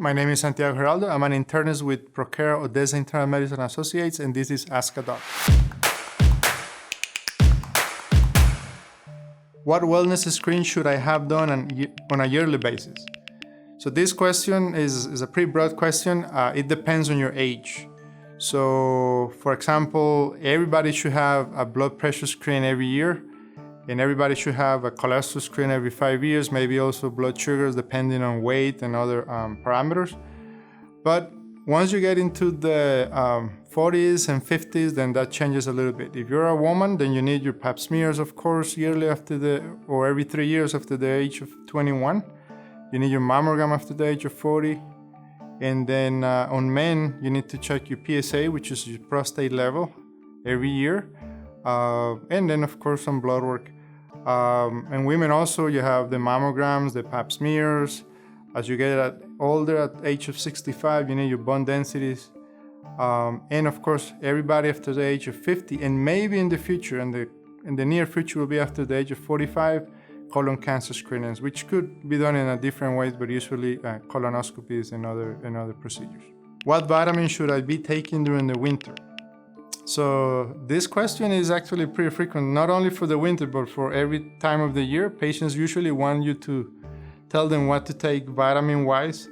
My name is Santiago Giraldo. I'm an internist with ProCare Odessa Internal Medicine Associates, and this is Ask a Doc. What wellness screen should I have done on a yearly basis? So this question is a pretty broad question. It depends on your age. So, for example, everybody should have a blood pressure screen every year, and everybody should have a cholesterol screen every 5 years, maybe also blood sugars depending on weight and other parameters. But once you get into the 40s and 50s, then that changes a little bit. If you're a woman, then you need your pap smears, of course, yearly or every 3 years after the age of 21. You need your mammogram after the age of 40. And then on men, you need to check your PSA, which is your prostate level, every year. And then, of course, some blood work. And women also, you have the mammograms, the pap smears. As you get older, at age of 65, you need your bone densities. And of course, everybody after the age of 50, and maybe in the future, in the near future will be after the age of 45, colon cancer screenings, which could be done in a different ways, but usually colonoscopies and other procedures. What vitamins should I be taking during the winter? So this question is actually pretty frequent, not only for the winter, but for every time of the year. Patients usually want you to tell them what to take vitamin-wise.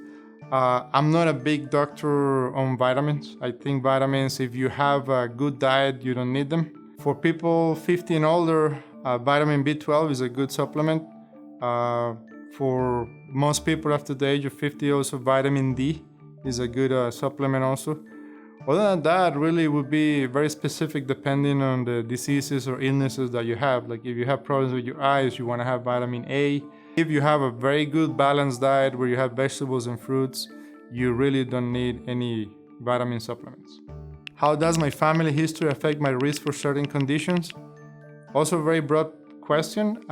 I'm not a big doctor on vitamins. I think vitamins, if you have a good diet, you don't need them. For people 50 and older, vitamin B12 is a good supplement. For most people after the age of 50, also vitamin D is a good supplement also. Other than that, really would be very specific depending on the diseases or illnesses that you have. Like if you have problems with your eyes, you want to have vitamin A. If you have a very good balanced diet where you have vegetables and fruits, you really don't need any vitamin supplements. How does my family history affect my risk for certain conditions? Also a very broad question.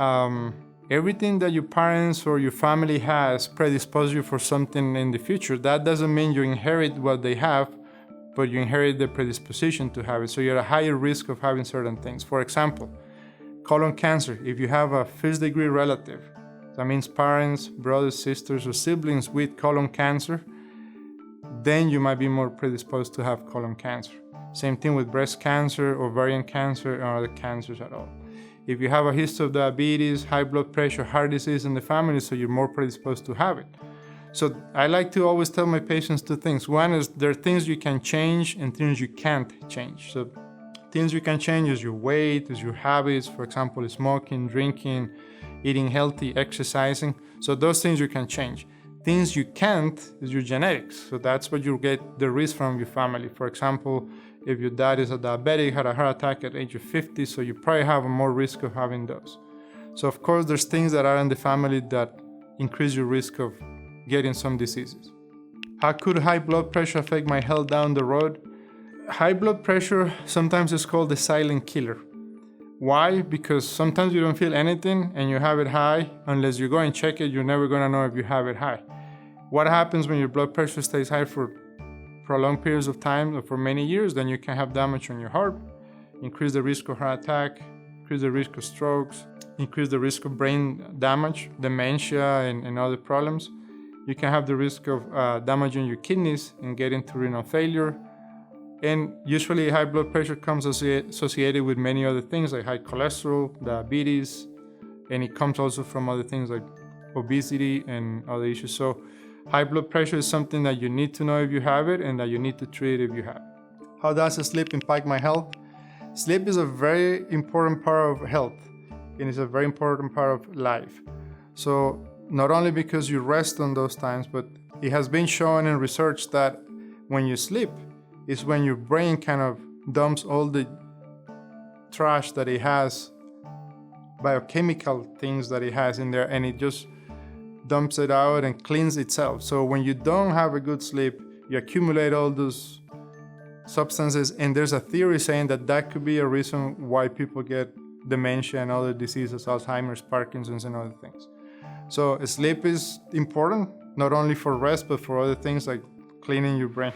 Everything that your parents or your family has predisposes you for something in the future. That doesn't mean you inherit what they have, but you inherit the predisposition to have it. So you're at a higher risk of having certain things. For example, colon cancer. If you have a first-degree relative, that means parents, brothers, sisters, or siblings with colon cancer, then you might be more predisposed to have colon cancer. Same thing with breast cancer, ovarian cancer, or other cancers at all. If you have a history of diabetes, high blood pressure, heart disease in the family, so you're more predisposed to have it. So I like to always tell my patients two things. One is there are things you can change and things you can't change. So things you can change is your weight, is your habits, for example, smoking, drinking, eating healthy, exercising. So those things you can change. Things you can't is your genetics. So that's what you get the risk from your family. For example, if your dad is a diabetic, had a heart attack at age of 50, so you probably have a more risk of having those. So of course, there's things that are in the family that increase your risk of getting some diseases. How could high blood pressure affect my health down the road? High blood pressure sometimes is called the silent killer. Why? Because sometimes you don't feel anything and you have it high. Unless you go and check it, you're never gonna know if you have it high. What happens when your blood pressure stays high for prolonged periods of time or for many years? Then you can have damage on your heart, increase the risk of heart attack, increase the risk of strokes, increase the risk of brain damage, dementia, and other problems. You can have the risk of damaging your kidneys and getting to renal failure. And usually high blood pressure comes associated with many other things like high cholesterol, diabetes, and it comes also from other things like obesity and other issues. So high blood pressure is something that you need to know if you have it and that you need to treat if you have it. How does sleep impact my health? Sleep is a very important part of health and it's a very important part of life. So not only because you rest on those times, but it has been shown in research that when you sleep is when your brain kind of dumps all the trash that it has, biochemical things that it has in there, and it just dumps it out and cleans itself. So when you don't have a good sleep, you accumulate all those substances, and there's a theory saying that that could be a reason why people get dementia and other diseases, Alzheimer's, Parkinson's, and other things. So sleep is important, not only for rest, but for other things like cleaning your brain.